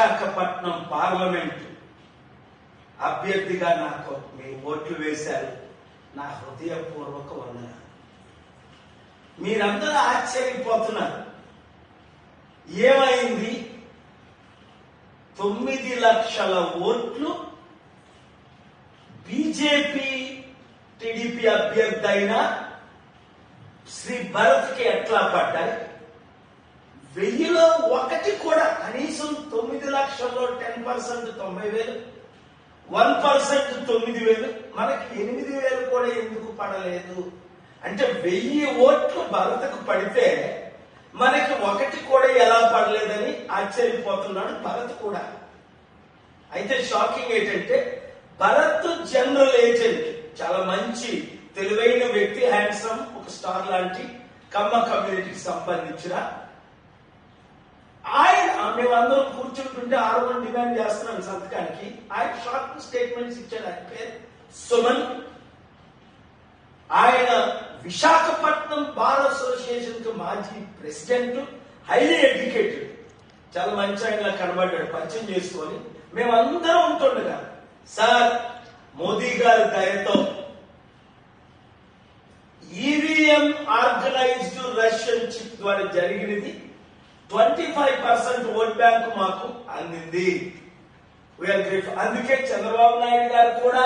Visakhapatnam parliament అభ్యర్థిగా నాకు మీ ఓట్లు వేశారు. నా హృదయపూర్వక వందనాలు. మీరందరూ ఆశ్చర్యపోతున్నారు, ఏమైంది? 9 లక్షల ఓట్లు బీజేపీ టీడీపీ అభ్యర్థి అయిన శ్రీ భరత్కి ఎట్లా పడ్డాయి? 1000లో 1 కూడా, కనీసం 9 లక్షల్లో 10% 90,000, 1% 9,000, మనకి 8,000 కూడా ఎందుకు పడలేదు అంటే 1000 ఓట్లు భరత్కు పడితే మనకి 1 కూడా ఎలా పడలేదని ఆశ్చర్యపోతున్నాడు భరత్ కూడా. అయితే షాకింగ్ ఏంటంటే భరత్ జనరల్ ఏజెంట్, చాలా మంచి తెలివైన వ్యక్తి, హ్యాండ్సమ్, ఒక స్టార్ లాంటి కమ్మ కమ్యూనిటీకి సంబంధించిన ఆయన. మేమందరం కూర్చుంటుంటే 6 మంది డిమాండ్ చేస్తున్నాం సంతకానికి. ఆయన షార్ట్ స్టేట్మెంట్స్ ఇచ్చాడు. ఆయన పేరు సుమన్. ఆయన విశాఖపట్నం బార్ అసోసియేషన్ కి మాజీ ప్రెసిడెంట్, హైలీ ఎడ్యుకేటెడ్, చాలా మంచి ఆయనలా కనబడ్డాడు. పరిచయం చేసుకొని మేమందరం ఉంటుండగా, సార్ మోదీ గారి దయతో ఈవీఎం ఆర్గనైజ్డ్ రష్యన్ చిప్ ద్వారా జరిగినది 25% ఓట్ బ్యాంక్ మాకు అందింది. అందుకే చంద్రబాబు నాయుడు గారు కూడా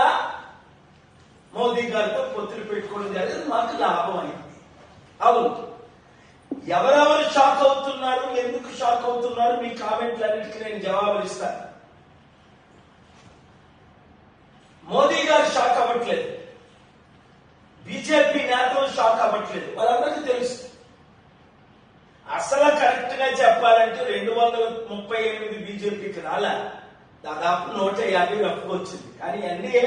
మోదీ గారితో పొత్తులు పెట్టుకోవడం జరిగింది, మాకు లాభం అయింది. అవును, ఎవరెవరు షాక్ అవుతున్నారు, ఎందుకు షాక్ అవుతున్నారు, మీ కామెంట్లన్నిటికీ నేను జవాబులు ఇస్తాను. మోదీ గారు షాక్ అవ్వట్లేదు, బీజేపీ నేతలు షాక్ అవ్వట్లేదు, వాళ్ళందరికీ తెలుసు. అసలు కరెక్ట్ గా చెప్పాలంటే 238 బీజేపీకి రాలే, దాదాపు 150 వచ్చింది. కానీ ఎన్డీఏ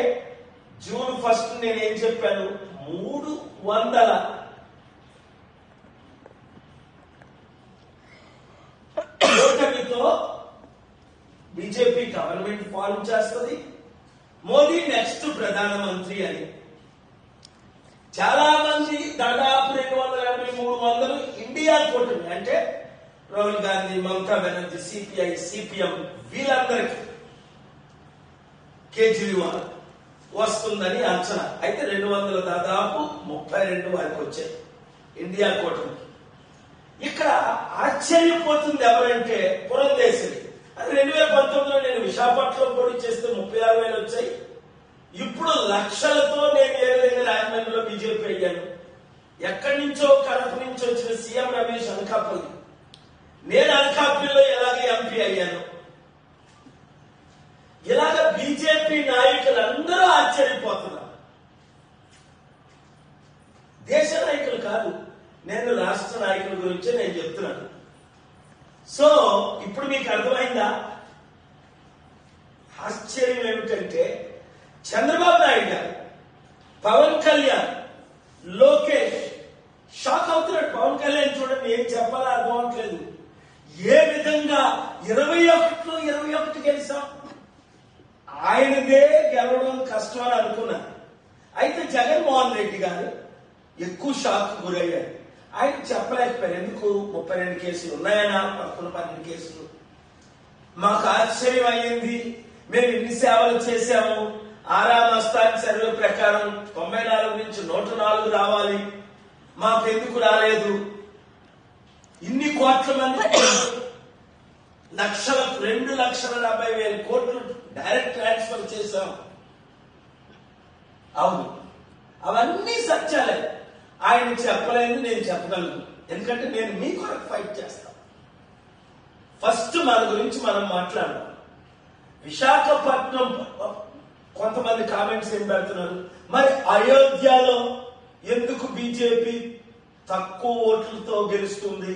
జూన్ 1 నేనేం చెప్పాను, 300 ఓటమితో బీజేపీ గవర్నమెంట్ ఫార్మ్ చేస్తుంది, మోదీ నెక్స్ట్ ప్రధానమంత్రి అని. చాలా మంది దాదాపు 280-300 ఇండియా కూటమి అంటే రాహుల్ గాంధీ, మమతా బెనర్జీ, సిపిఐ, సిపిఎం, వీళ్ళందరికీ కేజ్రీవాల్ వస్తుందని అంచనా. అయితే 200 దాదాపు 32 వారికి వచ్చాయి ఇండియా కూటమికి. ఇక్కడ ఆశ్చర్యపోతుంది ఎవరంటే పురంధేశ్వరి. 2019లో నేను విశాఖపట్నంలో పోటీ చేస్తే 36,000 వచ్చాయి. ఇప్పుడు లక్షలతో నేను ఏ విధంగా రాజమండ్రిలో బీజేపీ అయ్యాను. ఎక్కడి నుంచో కడప నుంచి వచ్చిన సీఎం రమేష్ అనకాపల్లి, నేను అనకాపల్లిలో ఎలాగే ఎంపీ అయ్యాను. ఇలాగ బీజేపీ నాయకులందరూ ఆశ్చర్యపోతున్నారు. దేశ నాయకులు కాదు, నేను రాష్ట్ర నాయకుల గురించే నేను చెప్తున్నాను. సో ఇప్పుడు మీకు అర్థమైందా? ఆశ్చర్యం ఏమిటంటే చంద్రబాబు నాయుడు గారు, పవన్ కళ్యాణ్, లోకేష్ షాక్ అవుతున్నాడు. పవన్ కళ్యాణ్ చూడండి, ఏం చెప్పాలో అర్థం అవట్లేదు. ఏ విధంగా 21 గెలిచాం, ఆయనదే గెలవడం కష్టం అని అనుకున్నారు. అయితే జగన్మోహన్ రెడ్డి గారు ఎక్కువ షాక్ గురయ్యారు. ఆయన చెప్పలేకపోయారు. ఎందుకు? 32 కేసులు ఉన్నాయనా, 12 కేసులు. మాకు ఆశ్చర్యం అయ్యింది. మేము ఇన్ని సేవలు చేశాము, ఆరామస్థాని సర్వే ప్రకారం 94 నుంచి 104 రావాలి, మాకెందుకు రాలేదు? ఇన్ని కోట్ల మంది, 2,70,000 కోట్లు డైరెక్ట్ ట్రాన్స్ఫర్ చేశాం. అవును, అవన్నీ సత్యాలే. ఆయన చెప్పలేదు, నేను చెప్పగలను. ఎందుకంటే నేను మీ కొరకు ఫైట్ చేస్తాను. ఫస్ట్ మన గురించి మనం మాట్లాడదాం. విశాఖపట్నం కొంతమంది కామెంట్స్ ఏం పెడుతున్నారు, మరి అయోధ్యలో ఎందుకు బీజేపీ తక్కువ ఓట్లతో గెలుస్తుంది?